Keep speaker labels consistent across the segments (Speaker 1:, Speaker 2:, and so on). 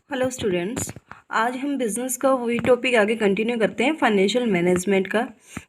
Speaker 1: Hello students, आज हम business का वही टॉपिक आगे कंटिन्यू करते हैं, फाइनेंशियल मैनेजमेंट का।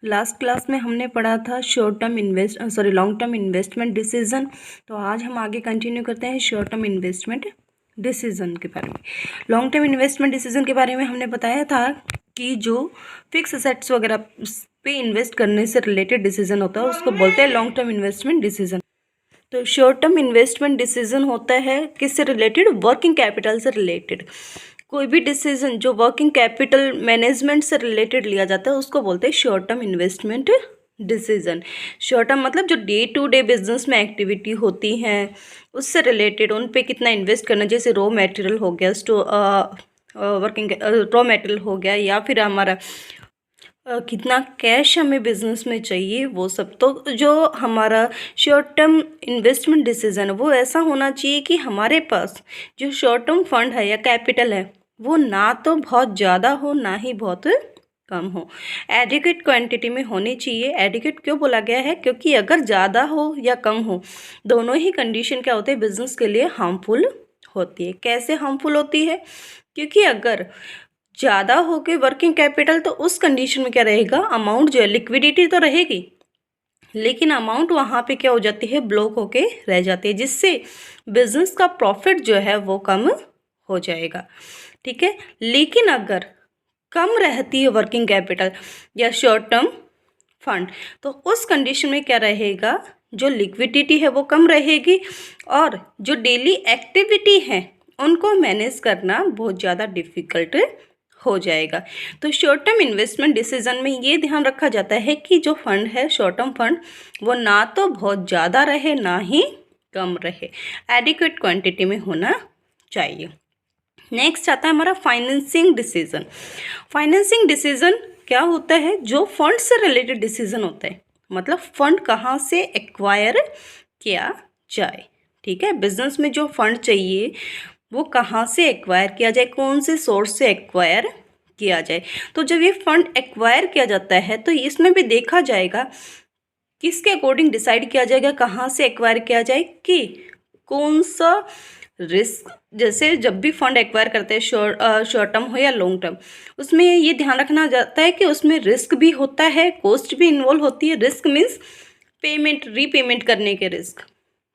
Speaker 1: लास्ट क्लास में हमने पढ़ा था लॉन्ग टर्म इन्वेस्टमेंट डिसीजन। तो आज हम आगे कंटिन्यू करते हैं शॉर्ट टर्म इन्वेस्टमेंट डिसीजन के बारे में। लॉन्ग टर्म इन्वेस्टमेंट डिसीजन के बारे में हमने बताया था कि जो फिक्स असेट्स वगैरह पे इन्वेस्ट करने से रिलेटेड डिसीजन होता है उसको बोलते हैं लॉन्ग टर्म इन्वेस्टमेंट डिसीजन। तो शॉर्ट टर्म इन्वेस्टमेंट डिसीजन होता है किससे रिलेटेड? वर्किंग कैपिटल से रिलेटेड। कोई भी डिसीजन जो वर्किंग कैपिटल मैनेजमेंट से रिलेटेड लिया जाता है उसको बोलते हैं short term investment decision. Short term मतलब जो डे टू डे बिजनेस में एक्टिविटी होती हैं उससे रिलेटेड, उन पे कितना इन्वेस्ट करना, जैसे रॉ मटेरियल हो गया, रॉ मटेरियल हो गया, या फिर हमारा कितना कैश हमें बिजनेस में चाहिए, वो सब। तो जो हमारा शॉर्ट टर्म इन्वेस्टमेंट डिसीजन है वो ऐसा होना चाहिए कि हमारे पास जो शॉर्ट टर्म फंड है या कैपिटल है वो ना तो बहुत ज़्यादा हो ना ही बहुत कम हो, एडिक्वेट क्वांटिटी में होनी चाहिए। एडिक्वेट क्यों बोला गया है? क्योंकि अगर ज़्यादा हो या कम हो, दोनों ही कंडीशन क्या होते हैं बिजनेस के लिए हार्मफुल होती है। कैसे हार्मफुल होती है? क्योंकि अगर ज़्यादा हो गई वर्किंग कैपिटल तो उस कंडीशन में क्या रहेगा, अमाउंट जो है, लिक्विडिटी तो रहेगी लेकिन अमाउंट वहाँ पे क्या हो जाती है, ब्लॉक होके रह जाती है, जिससे बिजनेस का प्रॉफिट जो है वो कम हो जाएगा। ठीक है, लेकिन अगर कम रहती है वर्किंग कैपिटल या शॉर्ट टर्म फंड तो उस कंडीशन में क्या रहेगा, जो लिक्विडिटी है वो कम रहेगी और जो डेली एक्टिविटी है उनको मैनेज करना बहुत ज़्यादा डिफ़िकल्ट हो जाएगा। तो शॉर्ट टर्म इन्वेस्टमेंट डिसीजन में ये ध्यान रखा जाता है कि जो फंड है शॉर्ट टर्म फंड वो ना तो बहुत ज़्यादा रहे ना ही कम रहे, एडिक्वेट क्वांटिटी में होना चाहिए। नेक्स्ट आता है हमारा फाइनेंसिंग डिसीजन। फाइनेंसिंग डिसीजन क्या होता है? जो फंड से रिलेटेड डिसीजन होता है, मतलब फंड कहाँ से एक्वायर किया जाए। ठीक है, बिजनेस में जो फंड चाहिए वो कहाँ से एक्वायर किया जाए, कौन से सोर्स से एक्वायर किया जाए। तो जब ये फंड एक्वायर किया जाता है तो इसमें भी देखा जाएगा किसके अकॉर्डिंग डिसाइड किया जाएगा कहाँ से एक्वायर किया जाए, कि कौन सा रिस्क, जैसे जब भी फंड एक्वायर करते हैं शॉर्ट टर्म हो या लॉन्ग टर्म, उसमें ये ध्यान रखना जाता है कि उसमें रिस्क भी होता है, कॉस्ट भी इन्वॉल्व होती है। रिस्क मीन्स पेमेंट, रीपेमेंट करने के रिस्क।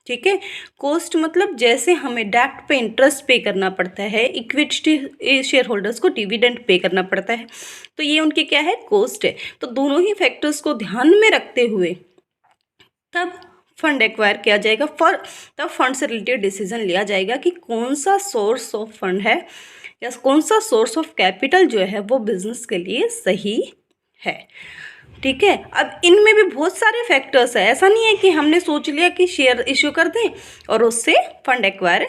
Speaker 1: ठीक है, कॉस्ट मतलब जैसे हमें डेट पे इंटरेस्ट पे करना पड़ता है, इक्विटी शेयर होल्डर्स को डिविडेंड पे करना पड़ता है, तो ये उनकी क्या है, कॉस्ट है। तो दोनों ही फैक्टर्स को ध्यान में रखते हुए तब फंड एक्वायर किया जाएगा, तब फंड से रिलेटेड डिसीजन लिया जाएगा कि कौन सा सोर्स ऑफ फंड है या कौन सा सोर्स ऑफ कैपिटल जो है वो बिजनेस के लिए सही है। ठीक है, अब इनमें भी बहुत सारे फैक्टर्स है, ऐसा नहीं है कि हमने सोच लिया कि शेयर इश्यू कर दें और उससे फंड एक्वायर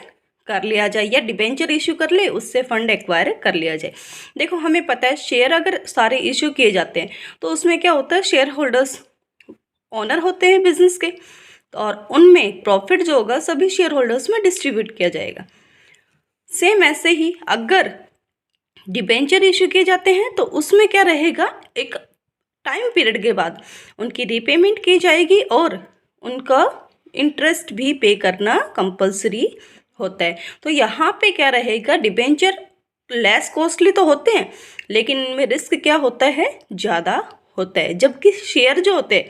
Speaker 1: कर लिया जाए, या डिबेंचर इश्यू कर ले उससे फंड एक्वायर कर लिया जाए। देखो, हमें पता है शेयर अगर सारे इश्यू किए जाते हैं तो उसमें क्या होता है, शेयर होल्डर्स ओनर होते हैं बिजनेस के, और उनमें प्रॉफिट जो होगा सभी शेयर होल्डर्स में डिस्ट्रीब्यूट किया जाएगा। सेम ऐसे ही अगर डिबेंचर इश्यू किए जाते हैं तो उसमें क्या रहेगा, एक टाइम पीरियड के बाद उनकी रीपेमेंट की जाएगी और उनका इंटरेस्ट भी पे करना कंपलसरी होता है। तो यहाँ पे क्या रहेगा, डिबेंचर लेस कॉस्टली तो होते हैं लेकिन इनमें रिस्क क्या होता है, ज़्यादा होता है, जबकि शेयर जो होते हैं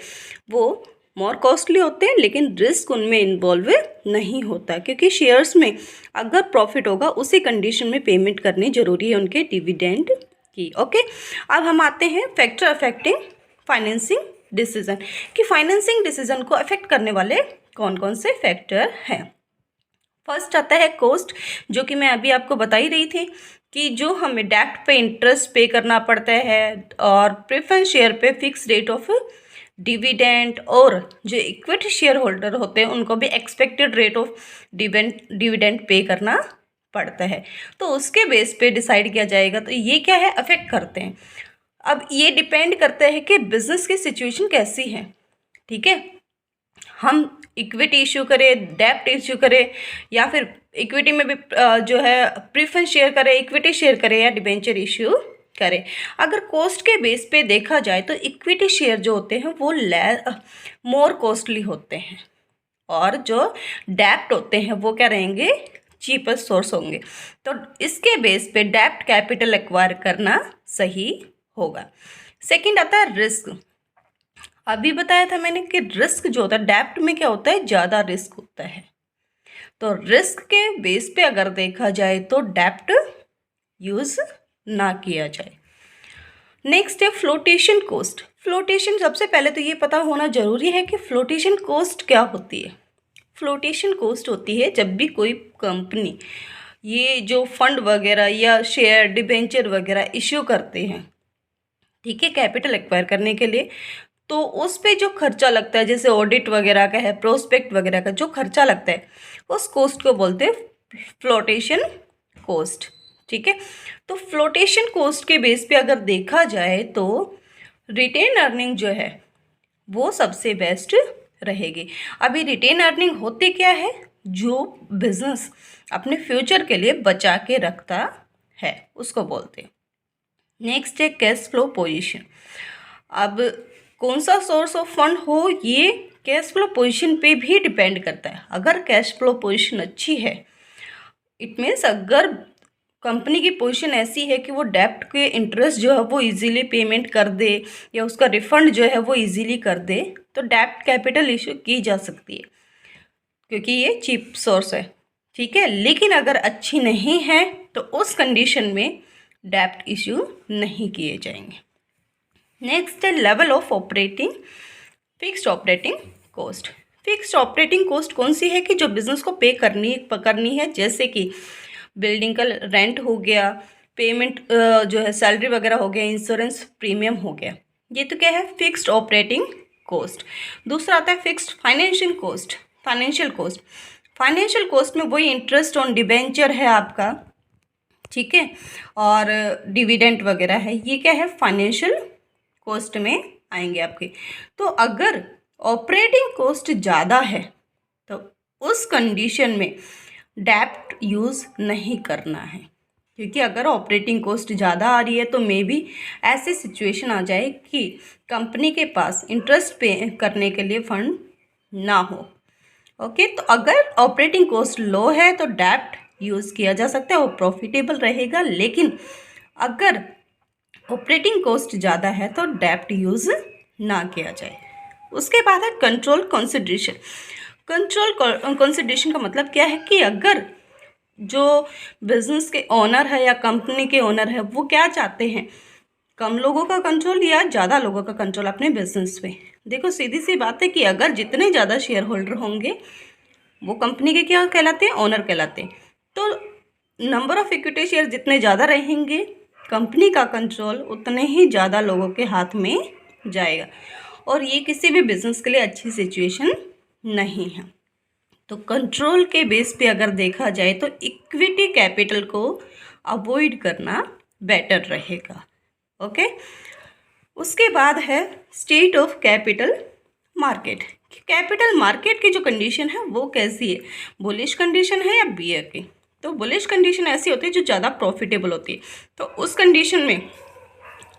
Speaker 1: वो मोर कॉस्टली होते हैं लेकिन रिस्क उनमें इन्वॉल्व नहीं होता, क्योंकि शेयर्स में अगर प्रॉफिट होगा उसी कंडीशन में पेमेंट करनी जरूरी है उनके डिविडेंड की। ओके, अब हम आते हैं फैक्टर अफेक्टिंग फाइनेंसिंग डिसीजन, कि फाइनेंसिंग डिसीजन को अफेक्ट करने वाले कौन कौन से फैक्टर हैं। फर्स्ट आता है कॉस्ट, जो कि मैं अभी आपको बता ही रही थी कि जो हमें डेट पे इंटरेस्ट पे करना पड़ता है और प्रेफरेंस शेयर पे फिक्स रेट ऑफ डिविडेंड, और जो इक्विटी शेयर होल्डर होते हैं उनको भी expected rate of dividend pay करना पड़ता है। तो उसके बेस पे डिसाइड किया जाएगा। तो ये क्या है, अफेक्ट करते हैं। अब ये डिपेंड करता है कि बिजनेस की सिचुएशन कैसी है। ठीक है, हम इक्विटी इशू करें, डेब्ट इशू करें, या फिर इक्विटी में भी जो है प्रेफरेंस शेयर करें, इक्विटी शेयर करें, या डिबेंचर इशू करें। अगर कॉस्ट के बेस पे देखा जाए तो इक्विटी शेयर जो होते हैं वो मोर कॉस्टली होते हैं और जो डेब्ट होते हैं वो क्या रहेंगे, चीपेस्ट सोर्स होंगे। तो इसके बेस पे डेब्ट कैपिटल एक्वायर करना सही होगा। सेकंड आता है रिस्क। अभी बताया था मैंने कि रिस्क जो होता है डेब्ट में क्या होता है, ज़्यादा रिस्क होता है। तो रिस्क के बेस पे अगर देखा जाए तो डेब्ट यूज़ ना किया जाए। नेक्स्ट है फ्लोटेशन कॉस्ट। फ्लोटेशन, सबसे पहले तो ये पता होना जरूरी है कि फ्लोटेशन कॉस्ट क्या होती है। फ्लोटेशन कॉस्ट होती है जब भी कोई कंपनी ये जो फंड वगैरह या शेयर डिबेंचर वगैरह इश्यू करते हैं, ठीक है, कैपिटल एक्वायर करने के लिए, तो उस पे जो खर्चा लगता है, जैसे ऑडिट वगैरह का है, प्रोस्पेक्ट वगैरह का जो खर्चा लगता है, उस कॉस्ट को बोलते हैं फ्लोटेशन कॉस्ट। ठीक है, तो फ्लोटेशन कॉस्ट के बेस पे अगर देखा जाए तो रिटेन अर्निंग जो है वो सबसे बेस्ट रहेगी। अभी रिटेन अर्निंग होती क्या है, जो बिजनेस अपने फ्यूचर के लिए बचा के रखता है उसको बोलते हैं। नेक्स्ट है कैश फ्लो पोजीशन। अब कौन सा सोर्स ऑफ फंड हो, ये कैश फ्लो पोजीशन पे भी डिपेंड करता है। अगर कैश फ्लो पोजीशन अच्छी है, इट मीन्स अगर कंपनी की पोजीशन ऐसी है कि वो डेब्ट के इंटरेस्ट जो है वो इजीली पेमेंट कर दे या उसका रिफंड जो है वो इजीली कर दे, तो डेब्ट कैपिटल इशू की जा सकती है क्योंकि ये चीप सोर्स है। ठीक है, लेकिन अगर अच्छी नहीं है तो उस कंडीशन में डेब्ट इशू नहीं किए जाएंगे। नेक्स्ट है level of operating fixed operating cost. Fixed operating cost कौन सी है कि जो बिजनेस को पे करनी है, जैसे कि बिल्डिंग का रेंट हो गया, पेमेंट जो है सैलरी वगैरह हो गया, इंश्योरेंस प्रीमियम हो गया, ये तो क्या है फिक्स्ड ऑपरेटिंग कॉस्ट। दूसरा आता है fixed financial cost. Financial cost में वही इंटरेस्ट ऑन डिबेंचर है आपका, ठीक है, और डिविडेंड वगैरह है, ये क्या है फाइनेंशियल कॉस्ट में आएंगे आपके। तो अगर ऑपरेटिंग कॉस्ट ज़्यादा है तो उस कंडीशन में डेब्ट यूज़ नहीं करना है, क्योंकि अगर ऑपरेटिंग कॉस्ट ज़्यादा आ रही है तो मे बी ऐसी सिचुएशन आ जाए कि कंपनी के पास इंटरेस्ट पे करने के लिए फंड ना हो। ओके, तो अगर ऑपरेटिंग कॉस्ट लो है तो डेब्ट यूज़ किया जा सकता है, वो प्रॉफिटेबल रहेगा। लेकिन अगर ऑपरेटिंग कॉस्ट ज़्यादा है तो डेब्ट यूज़ ना किया जाए। उसके बाद है कंट्रोल कंसिडरेशन। कंट्रोल कंसिडरेशन का मतलब क्या है कि अगर जो बिजनेस के ओनर है या कंपनी के ओनर है वो क्या चाहते हैं, कम लोगों का कंट्रोल या ज़्यादा लोगों का कंट्रोल अपने बिजनेस पे। देखो सीधी सी बात है कि अगर जितने ज़्यादा शेयर होल्डर होंगे वो कंपनी के क्या कहलाते हैं, ओनर कहलाते हैं। तो नंबर ऑफ इक्विटी शेयर जितने ज़्यादा रहेंगे, कंपनी का कंट्रोल उतने ही ज़्यादा लोगों के हाथ में जाएगा, और ये किसी भी बिजनेस के लिए अच्छी सिचुएशन नहीं है। तो कंट्रोल के बेस पे अगर देखा जाए तो इक्विटी कैपिटल को अवॉइड करना बेटर रहेगा। ओके, उसके बाद है state of capital market. Capital market की जो कंडीशन है वो कैसी है, बुलिश कंडीशन है या बियर की। तो बुलिश कंडीशन ऐसी होती है जो ज़्यादा प्रॉफिटेबल होती है, तो उस कंडीशन में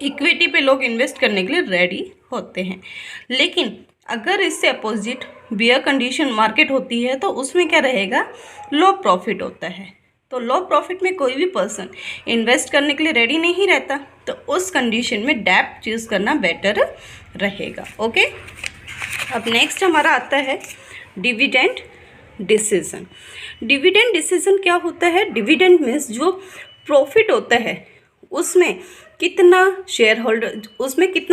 Speaker 1: इक्विटी पे लोग इन्वेस्ट करने के लिए रेडी होते हैं। लेकिन अगर इससे अपोजिट बियर कंडीशन मार्केट होती है तो उसमें क्या रहेगा, लो प्रॉफिट होता है। तो लो प्रॉफिट में कोई भी पर्सन इन्वेस्ट करने के लिए रेडी नहीं रहता, तो उस कंडीशन में डेब्ट चूज़ करना बेटर रहेगा। ओके, अब नेक्स्ट हमारा आता है डिविडेंड डिसीजन। डिविडेंड डिसीजन क्या होता है, डिविडेंड मीन्स जो प्रॉफिट होता है उसमें कितना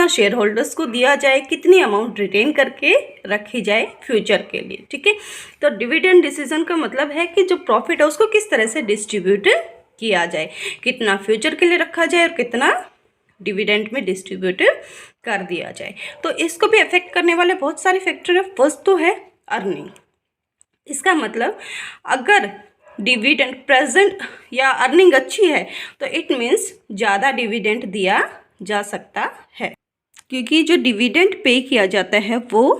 Speaker 1: शेयर होल्डर्स को दिया जाए, कितनी अमाउंट रिटेन करके रखी जाए फ्यूचर के लिए। ठीक है, तो डिविडेंड डिसीजन का मतलब है कि जो प्रॉफिट है उसको किस तरह से डिस्ट्रीब्यूट किया जाए, कितना फ्यूचर के लिए रखा जाए और कितना डिविडेंड में डिस्ट्रीब्यूट कर दिया जाए। तो इसको भी अफेक्ट करने वाले बहुत सारे फैक्टर है। फर्स्ट तो है अर्निंग। इसका मतलब अगर डिविडेंड प्रेजेंट या अर्निंग अच्छी है तो इट मीन्स ज़्यादा डिविडेंड दिया जा सकता है, क्योंकि जो डिविडेंड पे किया जाता है वो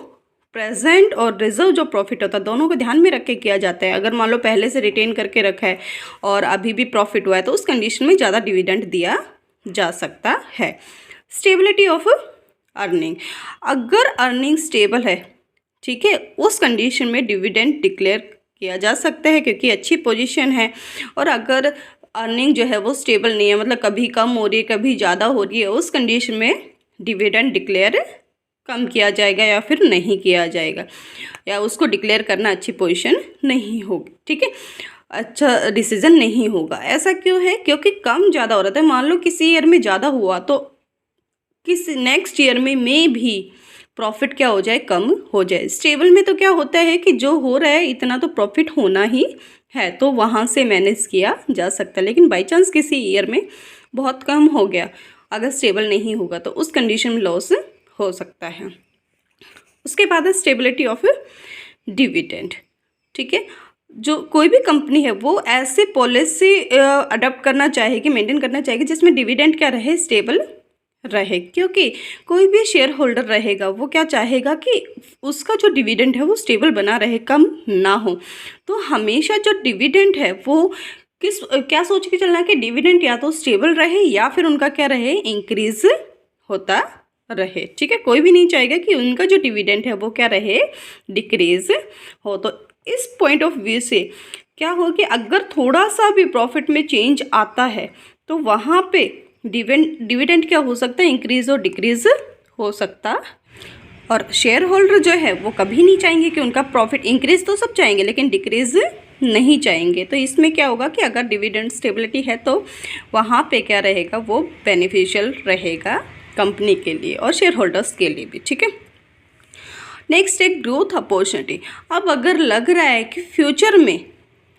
Speaker 1: प्रेजेंट और रिजर्व जो प्रॉफिट होता है दोनों को ध्यान में रख के किया जाता है। अगर मान लो पहले से रिटेन करके रखा है और अभी भी प्रॉफिट हुआ है तो उस कंडीशन में ज़्यादा डिविडेंड दिया जा सकता है। स्टेबिलिटी ऑफ अर्निंग, अगर अर्निंग स्टेबल है, ठीक है, उस कंडीशन में डिविडेंड डिक्लेयर किया जा सकता है क्योंकि अच्छी पोजीशन है। और अगर अर्निंग जो है वो स्टेबल नहीं है, मतलब कभी कम हो रही है कभी ज़्यादा हो रही है, उस कंडीशन में डिविडेंड डिक्लेयर कम किया जाएगा या फिर नहीं किया जाएगा, या उसको डिक्लेयर करना अच्छी पोजीशन नहीं होगी। ठीक है, अच्छा डिसीजन नहीं होगा। ऐसा क्यों है? क्योंकि कम ज़्यादा हो रहा था। मान लो किसी ईयर में ज़्यादा हुआ तो किसी नेक्स्ट ईयर में भी प्रॉफिट क्या हो जाए, कम हो जाए। स्टेबल में तो क्या होता है कि जो हो रहा है इतना तो प्रॉफिट होना ही है, तो वहाँ से मैनेज किया जा सकता है। लेकिन बाई चांस किसी ईयर में बहुत कम हो गया, अगर स्टेबल नहीं होगा तो उस कंडीशन में लॉस हो सकता है। उसके बाद है स्टेबिलिटी ऑफ डिविडेंड। ठीक है, जो कोई भी कंपनी है वो ऐसे पॉलिसी अडॉप्ट करना चाहेगी, मेंटेन करना चाहेगी जिसमें डिविडेंड क्या रहे, स्टेबल रहे। क्योंकि कोई भी शेयर होल्डर रहेगा वो क्या चाहेगा कि उसका जो डिविडेंड है वो स्टेबल बना रहे, कम ना हो। तो हमेशा जो डिविडेंड है वो क्या सोच के चलना है कि डिविडेंड या तो स्टेबल रहे या फिर उनका क्या रहे, इंक्रीज होता रहे। ठीक है, कोई भी नहीं चाहेगा कि उनका जो डिविडेंड है वो क्या रहे, डिक्रीज हो। तो इस पॉइंट ऑफ व्यू से क्या हो कि अगर थोड़ा सा भी प्रॉफिट में चेंज आता है तो वहाँ पे डिविडेंड क्या हो सकता है, इंक्रीज और डिक्रीज हो सकता। और शेयर होल्डर जो है वो कभी नहीं चाहेंगे कि उनका प्रॉफिट इंक्रीज, तो सब चाहेंगे लेकिन डिक्रीज नहीं चाहेंगे। तो इसमें क्या होगा कि अगर डिविडेंड स्टेबिलिटी है तो वहाँ पे क्या रहेगा, वो बेनिफिशियल रहेगा कंपनी के लिए और शेयर होल्डर्स के लिए भी। ठीक है, नेक्स्ट है ग्रोथ अपॉर्चुनिटी। अब अगर लग रहा है कि फ्यूचर में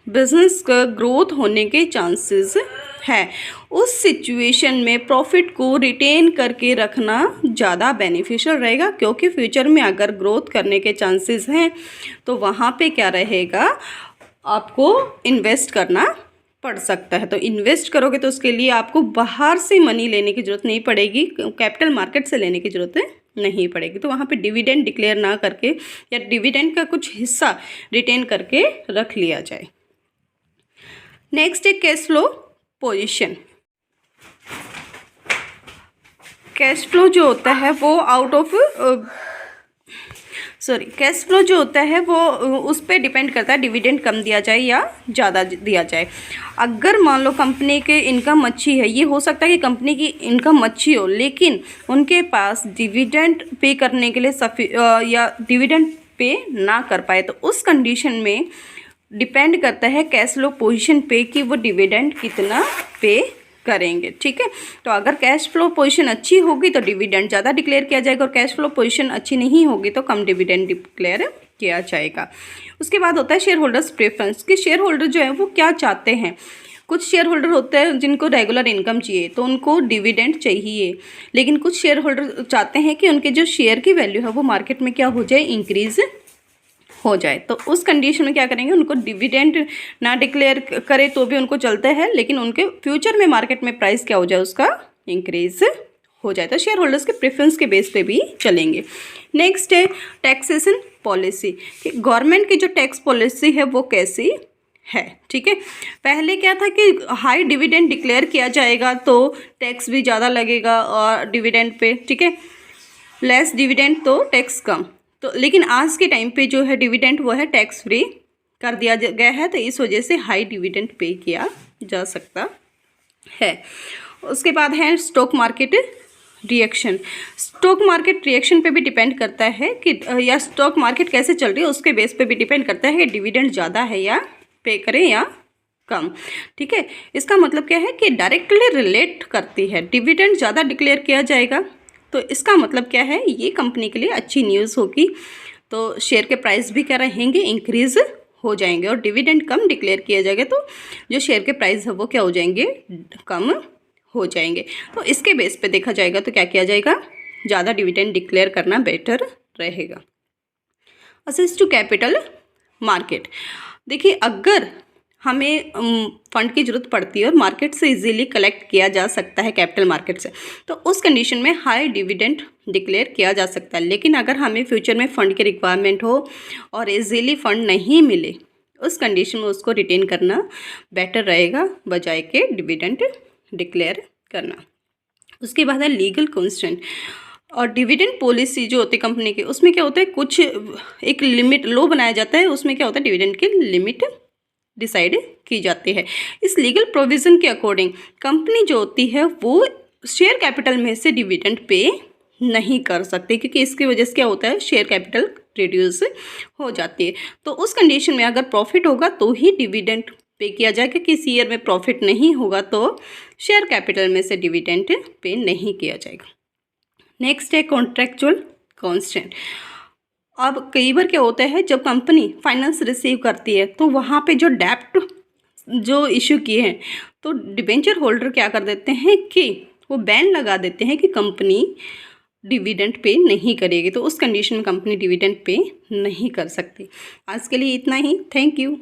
Speaker 1: बिजनेस का ग्रोथ होने के चांसेस है, उस सिचुएशन में प्रॉफिट को रिटेन करके रखना ज़्यादा बेनिफिशियल रहेगा। क्योंकि फ्यूचर में अगर ग्रोथ करने के चांसेस हैं तो वहाँ पे क्या रहेगा, आपको इन्वेस्ट करना पड़ सकता है। तो इन्वेस्ट करोगे तो उसके लिए आपको बाहर से मनी लेने की ज़रूरत नहीं पड़ेगी, कैपिटल मार्केट से लेने की ज़रूरत नहीं पड़ेगी। तो वहाँ पे डिविडेंड डिक्लेयर ना करके या डिविडेंड का कुछ हिस्सा रिटेन करके रख लिया जाए। नेक्स्ट है cash flow position. Cash flow जो होता है वो कैश फ्लो जो होता है वो उस पर डिपेंड करता है डिविडेंड कम दिया जाए या ज़्यादा दिया जाए। अगर मान लो कंपनी के इनकम अच्छी है, ये हो सकता है कि कंपनी की इनकम अच्छी हो लेकिन उनके पास डिविडेंड पे करने के लिए या डिविडेंड पे ना कर पाए, तो उस कंडीशन में डिपेंड करता है कैश फ्लो पोजीशन पे कि वो डिविडेंड कितना पे करेंगे। ठीक है, तो अगर कैश फ्लो पोजीशन अच्छी होगी तो डिविडेंड ज़्यादा डिक्लेयर किया जाएगा और कैश फ्लो पोजीशन अच्छी नहीं होगी तो कम डिविडेंड डिक्लेयर किया जाएगा। उसके बाद होता है शेयर होल्डर्स प्रेफरेंस, कि शेयर होल्डर जो है वो क्या चाहते हैं। कुछ शेयर होल्डर होते हैं जिनको रेगुलर इनकम चाहिए तो उनको डिविडेंड चाहिए, लेकिन कुछ शेयर होल्डर चाहते हैं कि उनके जो शेयर की वैल्यू है वो मार्केट में क्या हो जाए, इंक्रीज हो जाए। तो उस कंडीशन में क्या करेंगे, उनको डिविडेंड ना डिक्लेयर करे तो भी उनको चलता है, लेकिन उनके फ्यूचर में मार्केट में प्राइस क्या हो जाए, उसका इंक्रीज हो जाए। तो शेयर होल्डर्स के प्रेफरेंस के बेस पे भी चलेंगे। नेक्स्ट है टैक्सेशन पॉलिसी, कि गवर्नमेंट की जो टैक्स पॉलिसी है वो कैसी है। ठीक है, पहले क्या था कि हाई डिविडेंड डिक्लेयर किया जाएगा तो टैक्स भी ज़्यादा लगेगा और डिविडेंड पे, ठीक है, लेस डिविडेंड तो टैक्स कम। तो लेकिन आज के टाइम पे जो है डिविडेंड वो है टैक्स फ्री कर दिया गया है, तो इस वजह से हाई डिविडेंड पे किया जा सकता है। उसके बाद है stock market reaction. Stock market reaction पे भी डिपेंड करता है कि या स्टॉक मार्केट कैसे चल रही है उसके बेस पे भी डिपेंड करता है कि डिविडेंड ज़्यादा है या पे करें या कम। ठीक है, इसका मतलब क्या है कि डायरेक्टली रिलेट करती है। डिविडेंड ज़्यादा डिक्लेयर किया जाएगा तो इसका मतलब क्या है, ये कंपनी के लिए अच्छी न्यूज़ होगी, तो शेयर के प्राइस भी क्या रहेंगे, इंक्रीज हो जाएंगे। और डिविडेंड कम डिक्लेयर किया जाएगा तो जो शेयर के प्राइस है वो क्या हो जाएंगे, कम हो जाएंगे। तो इसके बेस पे देखा जाएगा तो क्या किया जाएगा, ज़्यादा डिविडेंड डिक्लेयर करना बेटर रहेगा। असेस टू कैपिटल मार्केट, देखिए अगर हमें फंड की ज़रूरत पड़ती है और मार्केट से इजीली कलेक्ट किया जा सकता है कैपिटल मार्केट से, तो उस कंडीशन में हाई डिविडेंड डिक्लेयर किया जा सकता है। लेकिन अगर हमें फ्यूचर में फ़ंड की रिक्वायरमेंट हो और इजीली फ़ंड नहीं मिले, उस कंडीशन में उसको रिटेन करना बेटर रहेगा बजाय के डिविडेंड डिक्लेयर करना। उसके बाद है लीगल कॉन्स्टेंट। और डिविडेंड पॉलिसी जो होती है कंपनी की, उसमें क्या होता है, कुछ एक लिमिट लो बनाया जाता है, उसमें क्या होता है, डिविडेंड की लिमिट डिसाइड की जाती है। इस लीगल प्रोविज़न के अकॉर्डिंग कंपनी जो होती है वो शेयर कैपिटल में से डिविडेंड पे नहीं कर सकती, क्योंकि इसकी वजह से क्या होता है, शेयर कैपिटल रिड्यूस हो जाती है। तो उस कंडीशन में अगर प्रॉफिट होगा तो ही डिविडेंड पे किया जाएगा, किसी ईयर में प्रॉफिट नहीं होगा तो शेयर कैपिटल में से डिविडेंड पे नहीं किया जाएगा। नेक्स्ट है कॉन्ट्रेक्चुअल कॉन्स्टेंट। अब कई बार क्या होता है, जब कंपनी फाइनेंस रिसीव करती है तो वहाँ पे जो डेप्ट जो इशू किए हैं, तो डिबेंचर होल्डर क्या कर देते हैं कि वो बैन लगा देते हैं कि कंपनी डिविडेंड पे नहीं करेगी, तो उस कंडीशन में कंपनी डिविडेंड पे नहीं कर सकती। आज के लिए इतना ही। Thank you.